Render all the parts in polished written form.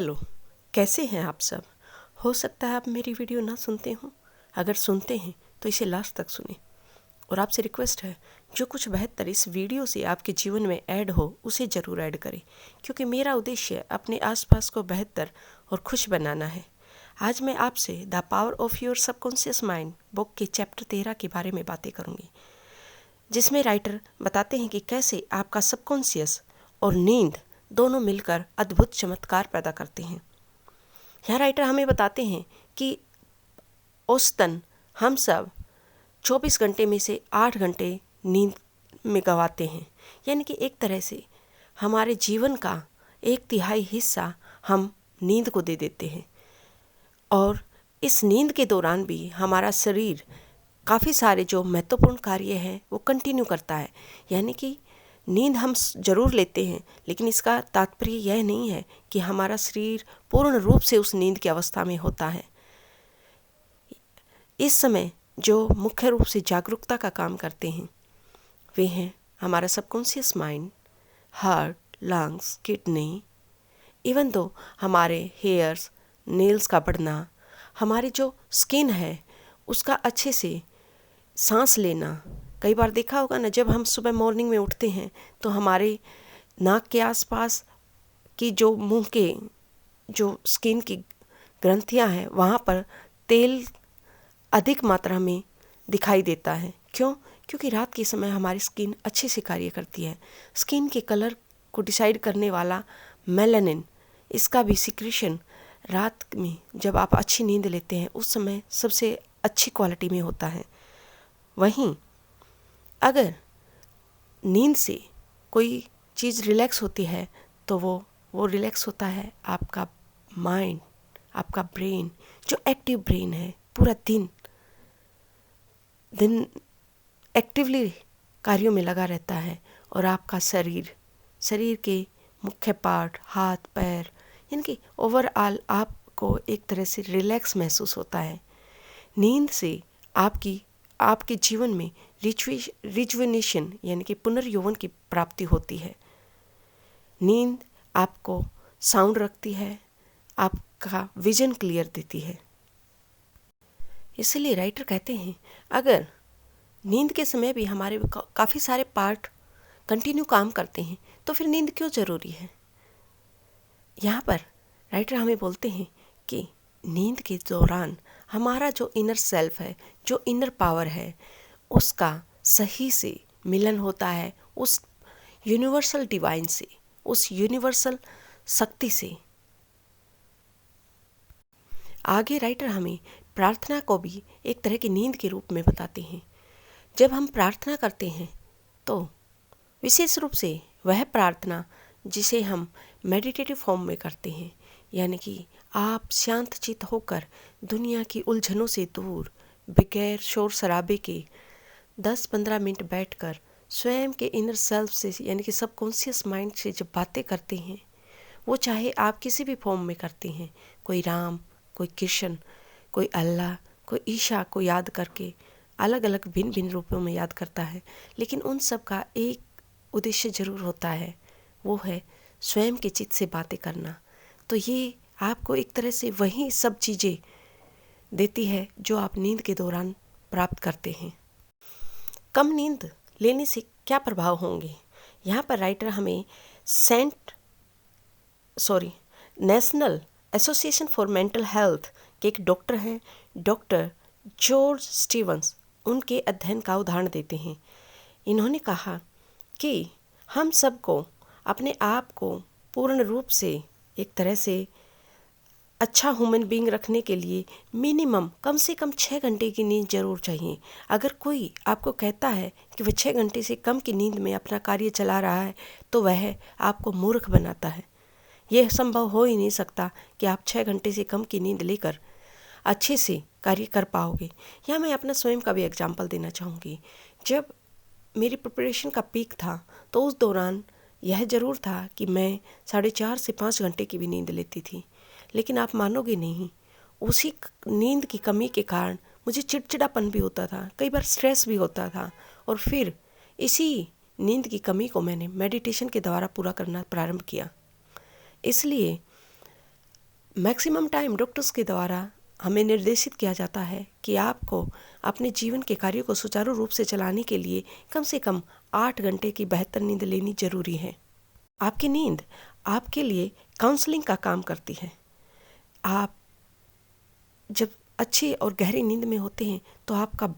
Hello, कैसे हैं आप सब। हो सकता है आप मेरी वीडियो ना सुनते हों। अगर सुनते हैं तो इसे लास्ट तक सुनें। और आपसे रिक्वेस्ट है, जो कुछ बेहतर इस वीडियो से आपके जीवन में ऐड हो उसे ज़रूर ऐड करें, क्योंकि मेरा उद्देश्य अपने आसपास को बेहतर और खुश बनाना है। आज मैं आपसे the power of your subconscious mind book के चैप्टर 13 के बारे में बातें करूँगी, जिसमें राइटर बताते हैं कि कैसे आपका सबकॉन्शियस और नींद दोनों मिलकर अद्भुत चमत्कार पैदा करते हैं। यहाँ राइटर हमें बताते हैं कि औसतन हम सब 24 घंटे में से 8 घंटे नींद में गंवाते हैं, यानी कि एक तरह से हमारे जीवन का 1/3 हिस्सा हम नींद को दे देते हैं। और इस नींद के दौरान भी हमारा शरीर काफ़ी सारे जो महत्वपूर्ण कार्य हैं वो कंटिन्यू करता है। यानी कि नींद हम ज़रूर लेते हैं, लेकिन इसका तात्पर्य यह नहीं है कि हमारा शरीर पूर्ण रूप से उस नींद की अवस्था में होता है। इस समय जो मुख्य रूप से जागरूकता का काम करते हैं वे हैं हमारा subconscious mind, heart, lungs, kidney. Even though हमारे हेयर्स, नेल्स का बढ़ना, हमारी जो स्किन है उसका अच्छे से सांस लेना। कई बार देखा होगा ना, जब हम सुबह मॉर्निंग में उठते हैं तो हमारे नाक के आसपास की जो मुंह के जो स्किन की ग्रंथियां हैं वहाँ पर तेल अधिक मात्रा में दिखाई देता है। क्यों? क्योंकि रात के समय हमारी स्किन अच्छे से कार्य करती है। स्किन के कलर को डिसाइड करने वाला मेलानिन, इसका भी सिक्रीशन रात में जब आप अच्छी नींद लेते हैं उस समय सबसे अच्छी क्वालिटी में होता है। वहीं अगर नींद से कोई चीज़ रिलैक्स होती है तो वो रिलैक्स होता है आपका माइंड, आपका ब्रेन, जो एक्टिव ब्रेन है पूरा दिन एक्टिवली कार्यों में लगा रहता है। और आपका शरीर के मुख्य पार्ट, हाथ पैर, यानी कि ओवरऑल आपको एक तरह से रिलैक्स महसूस होता है। नींद से आपके जीवन में रिजुवेनेशन यानी कि पुनर्यौवन की प्राप्ति होती है। नींद आपको साउंड रखती है, आपका विजन क्लियर देती है। इसलिए राइटर कहते हैं अगर नींद के समय भी हमारे काफ़ी सारे पार्ट कंटिन्यू काम करते हैं तो फिर नींद क्यों ज़रूरी है। यहाँ पर राइटर हमें बोलते हैं कि नींद के दौरान हमारा जो इनर सेल्फ है, जो इनर पावर है, उसका सही से मिलन होता है उस यूनिवर्सल डिवाइन से, उस यूनिवर्सल शक्ति से। आगे राइटर हमें प्रार्थना को भी एक तरह की नींद के रूप में बताते हैं। जब हम प्रार्थना करते हैं तो विशेष रूप से वह प्रार्थना जिसे हम मेडिटेटिव फॉर्म में करते हैं, यानी कि आप शांत चित्त होकर दुनिया की उलझनों से दूर बगैर शोर शराबे के 10-15 मिनट बैठकर स्वयं के इनर सेल्फ से यानी कि सबकॉन्शियस माइंड से जब बातें करते हैं, वो चाहे आप किसी भी फॉर्म में करते हैं, कोई राम, कोई कृष्ण, कोई अल्लाह, कोई ईशा को याद करके अलग अलग भिन्न भिन्न रूपों में याद करता है, लेकिन उन सब का एक उद्देश्य जरूर होता है, वो है स्वयं के चित्त से बातें करना। तो ये आपको एक तरह से वही सब चीज़ें देती है जो आप नींद के दौरान प्राप्त करते हैं। कम नींद लेने से क्या प्रभाव होंगे, यहाँ पर राइटर हमें national association for mental health के एक डॉक्टर हैं, डॉक्टर जॉर्ज स्टीवंस, उनके अध्ययन का उदाहरण देते हैं। इन्होंने कहा कि हम सबको अपने आप को पूर्ण रूप से एक तरह से अच्छा ह्यूमन बीइंग रखने के लिए मिनिमम कम से कम 6 घंटे की नींद जरूर चाहिए। अगर कोई आपको कहता है कि वह 6 घंटे से कम की नींद में अपना कार्य चला रहा है तो वह आपको मूर्ख बनाता है। यह संभव हो ही नहीं सकता कि आप 6 घंटे से कम की नींद लेकर अच्छे से कार्य कर पाओगे। यहाँ मैं अपना स्वयं का भी एग्जाम्पल देना चाहूँगी। जब मेरी प्रिपरेशन का पीक था तो उस दौरान यह ज़रूर था कि मैं 4.5 से 5 घंटे की भी नींद लेती थी, लेकिन आप मानोगे नहीं, उसी नींद की कमी के कारण मुझे चिड़चिड़ापन भी होता था, कई बार स्ट्रेस भी होता था। और फिर इसी नींद की कमी को मैंने मेडिटेशन के द्वारा पूरा करना प्रारंभ किया। इसलिए मैक्सिमम टाइम डॉक्टर्स के द्वारा हमें निर्देशित किया जाता है कि आपको अपने जीवन के कार्यों को सुचारू रूप से चलाने के लिए कम से कम 8 घंटे की बेहतर नींद लेनी जरूरी है। आपकी नींद आपके लिए काउंसलिंग का काम करती है। आप जब अच्छी और गहरी नींद में होते हैं तो आपका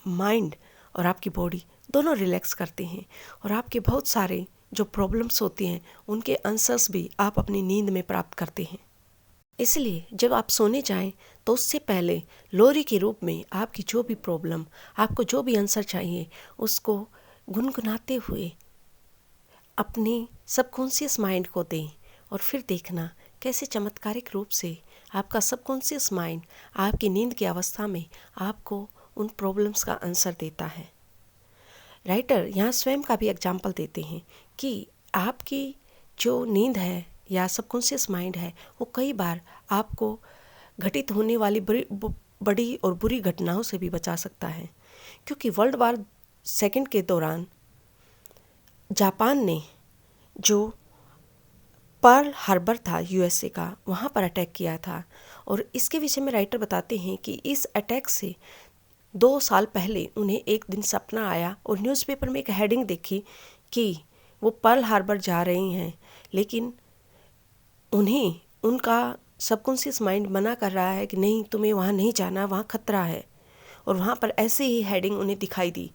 माइंड और आपकी बॉडी दोनों रिलैक्स करते हैं और आपके बहुत सारे जो प्रॉब्लम्स होती हैं उनके आंसर्स भी आप अपनी नींद में प्राप्त करते हैं। इसलिए जब आप सोने जाएं तो उससे पहले लोरी के रूप में आपकी जो भी प्रॉब्लम, आपको जो भी आंसर चाहिए, उसको गुनगुनाते हुए अपने सबकॉन्शियस माइंड को दें और फिर देखना कैसे चमत्कारिक रूप से आपका सबकॉन्शियस माइंड आपकी नींद की अवस्था में आपको उन प्रॉब्लम्स का आंसर देता है। राइटर यहाँ स्वयं का भी एग्जाम्पल देते हैं कि आपकी जो नींद है या सबकॉन्शियस माइंड है वो कई बार आपको घटित होने वाली बड़ी और बुरी घटनाओं से भी बचा सकता है, क्योंकि वर्ल्ड वार II के दौरान जापान ने जो पर्ल हार्बर था USA का, वहाँ पर अटैक किया था। और इसके विषय में राइटर बताते हैं कि इस अटैक से 2 साल पहले उन्हें एक दिन सपना आया और न्यूज़पेपर में एक हेडिंग देखी कि वो पर्ल हार्बर जा रही हैं, लेकिन उन्हें उनका सबकॉन्शियस माइंड मना कर रहा है कि नहीं, तुम्हें वहाँ नहीं जाना, वहाँ खतरा है। और वहाँ पर ऐसे ही हेडिंग उन्हें दिखाई दी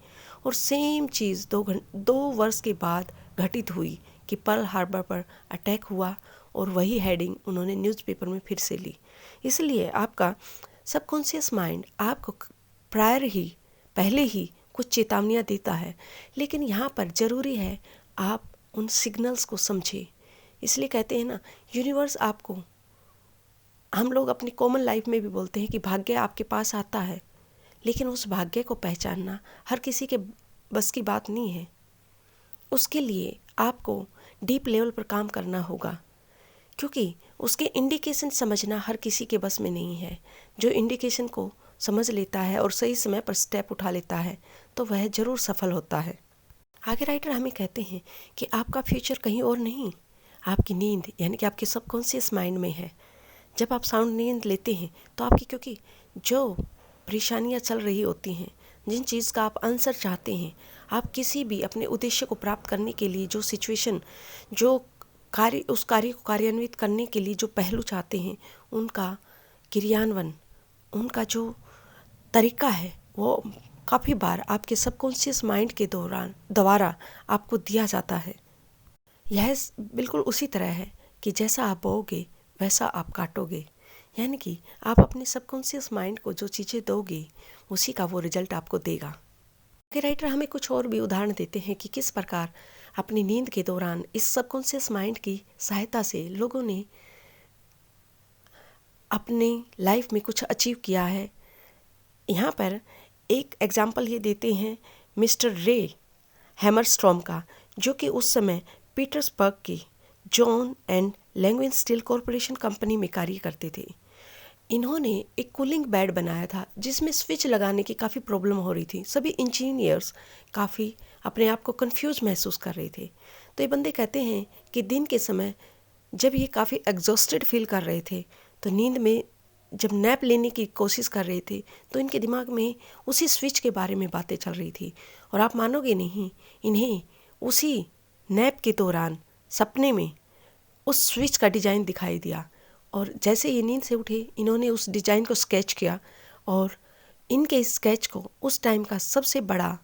और सेम चीज़ 2 वर्ष के बाद घटित हुई कि पर्ल हार्बर पर अटैक हुआ और वही हेडिंग उन्होंने न्यूज़पेपर में फिर से ली। इसलिए आपका सबकॉन्शियस माइंड आपको पहले ही कुछ चेतावनियाँ देता है, लेकिन यहाँ पर ज़रूरी है आप उन सिग्नल्स को समझें। इसलिए कहते हैं ना, यूनिवर्स आपको, हम लोग अपनी कॉमन लाइफ में भी बोलते हैं कि भाग्य आपके पास आता है, लेकिन उस भाग्य को पहचानना हर किसी के बस की बात नहीं है। उसके लिए आपको डीप लेवल पर काम करना होगा, क्योंकि उसके इंडिकेशन समझना हर किसी के बस में नहीं है। जो इंडिकेशन को समझ लेता है और सही समय पर स्टेप उठा लेता है तो वह ज़रूर सफल होता है। आगे राइटर हमें कहते हैं कि आपका फ्यूचर कहीं और नहीं, आपकी नींद यानी कि आपके सबकॉन्शियस माइंड में है। जब आप साउंड नींद लेते हैं तो आपकी, क्योंकि जो परेशानियां चल रही होती हैं, जिन चीज़ का आप आंसर चाहते हैं, आप किसी भी अपने उद्देश्य को प्राप्त करने के लिए जो सिचुएशन, जो कार्य, उस कार्य को कार्यान्वित करने के लिए जो पहलू चाहते हैं, उनका क्रियान्वयन, उनका जो तरीका है वो काफ़ी बार आपके सबकॉन्शियस माइंड के द्वारा आपको दिया जाता है। यह बिल्कुल उसी तरह है कि जैसा आप बोओगे वैसा आप काटोगे, यानी कि आप अपने सबकॉन्शियस माइंड को जो चीज़ें दोगे उसी का वो रिजल्ट आपको देगा। आगे राइटर हमें कुछ और भी उदाहरण देते हैं कि किस प्रकार अपनी नींद के दौरान इस सबकॉन्शियस माइंड की सहायता से लोगों ने अपनी लाइफ में कुछ अचीव किया है। यहाँ पर एक एग्जाम्पल ये देते हैं मिस्टर रे हैमरस्ट्रॉम का, जो कि उस समय पीटर्सबर्ग की जॉन एंड लैंगविन स्टील कॉरपोरेशन कंपनी में कार्य करते थे। इन्होंने एक कूलिंग बेड बनाया था जिसमें स्विच लगाने की काफ़ी प्रॉब्लम हो रही थी। सभी इंजीनियर्स काफ़ी अपने आप को कंफ्यूज महसूस कर रहे थे। तो ये बंदे कहते हैं कि दिन के समय जब ये काफ़ी एग्जॉस्टेड फील कर रहे थे तो नींद में जब नैप लेने की कोशिश कर रहे थे तो इनके दिमाग में उसी स्विच के बारे में बातें चल रही थी। और आप मानोगे नहीं, इन्हें उसी नैप के दौरान सपने में उस स्विच का डिज़ाइन दिखाई दिया और जैसे ये नींद से उठे इन्होंने उस डिज़ाइन को स्केच किया और इनके इस स्केच को उस टाइम का सबसे बड़ा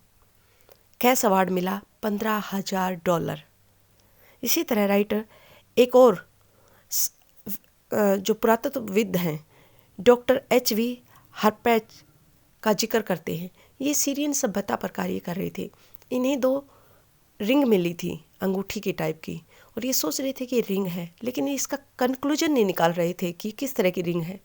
कैश अवार्ड मिला, $15,000। इसी तरह राइटर एक और जो पुरातत्वविद हैं डॉक्टर H.V. हर्पैच का जिक्र करते हैं। ये सीरियन सभ्यता पर कार्य कर रहे थे। इन्हें 2 रिंग मिली थी अंगूठी की टाइप की और ये सोच रहे थे कि रिंग है, लेकिन इसका कंक्लूजन नहीं निकाल रहे थे कि किस तरह की रिंग है।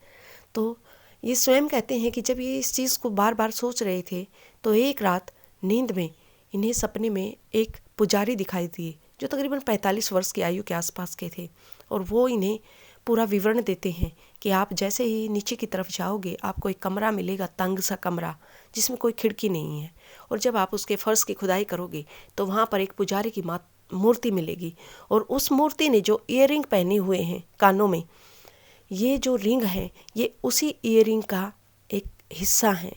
तो ये स्वयं कहते हैं कि जब ये इस चीज़ को बार बार सोच रहे थे तो एक रात नींद में इन्हें सपने में एक पुजारी दिखाई दिए जो तकरीबन 45 वर्ष की आयु के आसपास के थे और वो इन्हें पूरा विवरण देते हैं कि आप जैसे ही नीचे की तरफ जाओगे आपको एक कमरा मिलेगा, तंग सा कमरा जिसमें कोई खिड़की नहीं है, और जब आप उसके फर्श की खुदाई करोगे तो वहाँ पर एक पुजारी की मूर्ति मिलेगी और उस मूर्ति ने जो ईयरिंग पहने हुए हैं कानों में, ये जो रिंग है ये उसी ईयरिंग का एक हिस्सा है।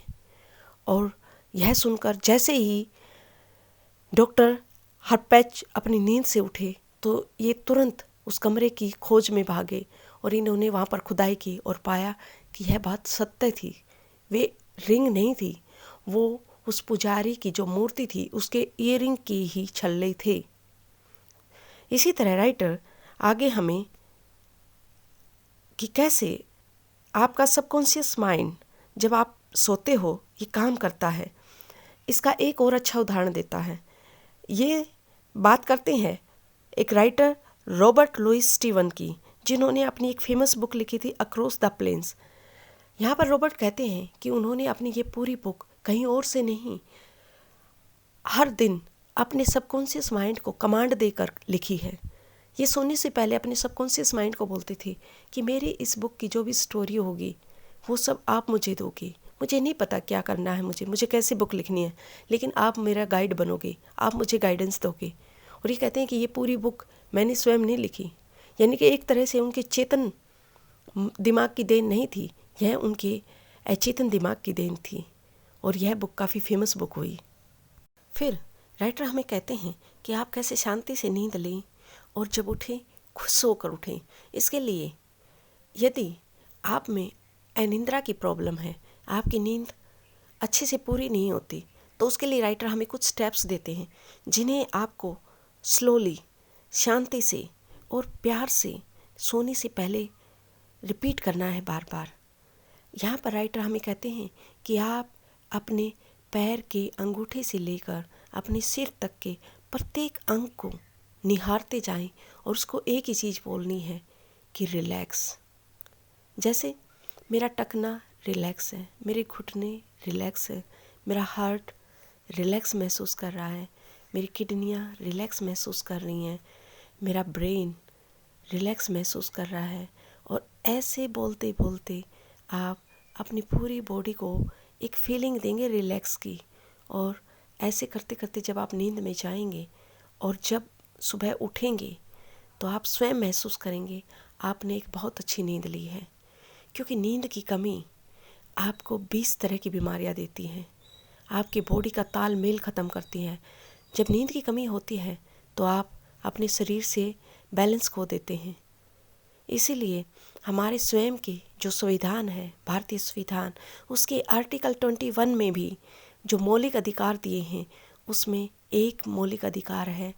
और यह सुनकर जैसे ही डॉक्टर हरपैच अपनी नींद से उठे तो ये तुरंत उस कमरे की खोज में भागे और इन्होंने वहाँ पर खुदाई की और पाया कि यह बात सत्य थी। वे रिंग नहीं थी, वो उस पुजारी की जो मूर्ति थी उसके ईयरिंग की ही छल्ले थे। इसी तरह राइटर आगे हमें कि कैसे आपका सबकॉन्शियस माइंड जब आप सोते हो ये काम करता है, इसका एक और अच्छा उदाहरण देता है। ये बात करते हैं एक राइटर रॉबर्ट लुइस स्टीवन की, जिन्होंने अपनी एक फेमस बुक लिखी थी अक्रॉस द प्लेन्स। यहाँ पर रॉबर्ट कहते हैं कि उन्होंने अपनी ये पूरी बुक कहीं और से नहीं, हर दिन अपने सबकॉन्शियस माइंड को कमांड देकर लिखी है। ये सोने से पहले अपने सबकॉन्शियस माइंड को बोलती थी कि मेरी इस बुक की जो भी स्टोरी होगी वो सब आप मुझे दोगे। मुझे नहीं पता क्या करना है, मुझे कैसे बुक लिखनी है, लेकिन आप मेरा गाइड बनोगे, आप मुझे गाइडेंस दोगे। और ये कहते हैं कि ये पूरी बुक मैंने स्वयं नहीं लिखी, यानी कि एक तरह से उनके चेतन दिमाग की देन नहीं थी, यह उनके अचेतन दिमाग की देन थी। और यह बुक काफ़ी फेमस बुक हुई। फिर राइटर हमें कहते हैं कि आप कैसे शांति से नींद लें और जब उठें खुश होकर उठें। इसके लिए यदि आप में अनिद्रा की प्रॉब्लम है, आपकी नींद अच्छे से पूरी नहीं होती, तो उसके लिए राइटर हमें कुछ स्टेप्स देते हैं जिन्हें आपको स्लोली, शांति से और प्यार से सोने से पहले रिपीट करना है बार बार। यहाँ पर राइटर हमें कहते हैं कि आप अपने पैर के अंगूठे से लेकर अपने सिर तक के प्रत्येक अंग को निहारते जाएं और उसको एक ही चीज़ बोलनी है कि रिलैक्स। जैसे मेरा टखना रिलैक्स है, मेरे घुटने रिलैक्स है, मेरा हार्ट रिलैक्स महसूस कर रहा है, मेरी किडनियाँ रिलैक्स महसूस कर रही हैं, मेरा ब्रेन रिलैक्स महसूस कर रहा है। और ऐसे बोलते बोलते आप अपनी पूरी बॉडी को एक फीलिंग देंगे रिलैक्स की। और ऐसे करते करते जब आप नींद में जाएंगे और जब सुबह उठेंगे तो आप स्वयं महसूस करेंगे आपने एक बहुत अच्छी नींद ली है। क्योंकि नींद की कमी आपको 20 तरह की बीमारियां देती हैं, आपकी बॉडी का तालमेल ख़त्म करती हैं। जब नींद की कमी होती है तो आप अपने शरीर से बैलेंस खो देते हैं। इसीलिए हमारे स्वयं के जो संविधान है, भारतीय संविधान, उसके आर्टिकल 21 में भी जो मौलिक अधिकार दिए हैं उसमें एक मौलिक अधिकार है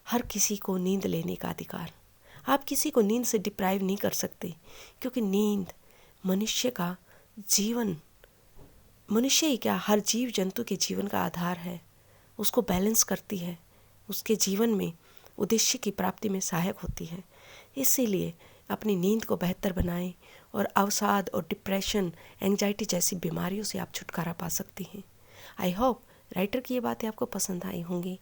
हर किसी को नींद लेने का अधिकार। आप किसी को नींद से डिप्राइव नहीं कर सकते, क्योंकि नींद मनुष्य का जीवन, मनुष्य ही क्या हर जीव जंतु के जीवन का आधार है, उसको बैलेंस करती है, उसके जीवन में उद्देश्य की प्राप्ति में सहायक होती है। इसीलिए अपनी नींद को बेहतर बनाएं और अवसाद और डिप्रेशन, एंजाइटी जैसी बीमारियों से आप छुटकारा पा सकती हैं। आई होप राइटर की ये बातें आपको पसंद आई होंगी।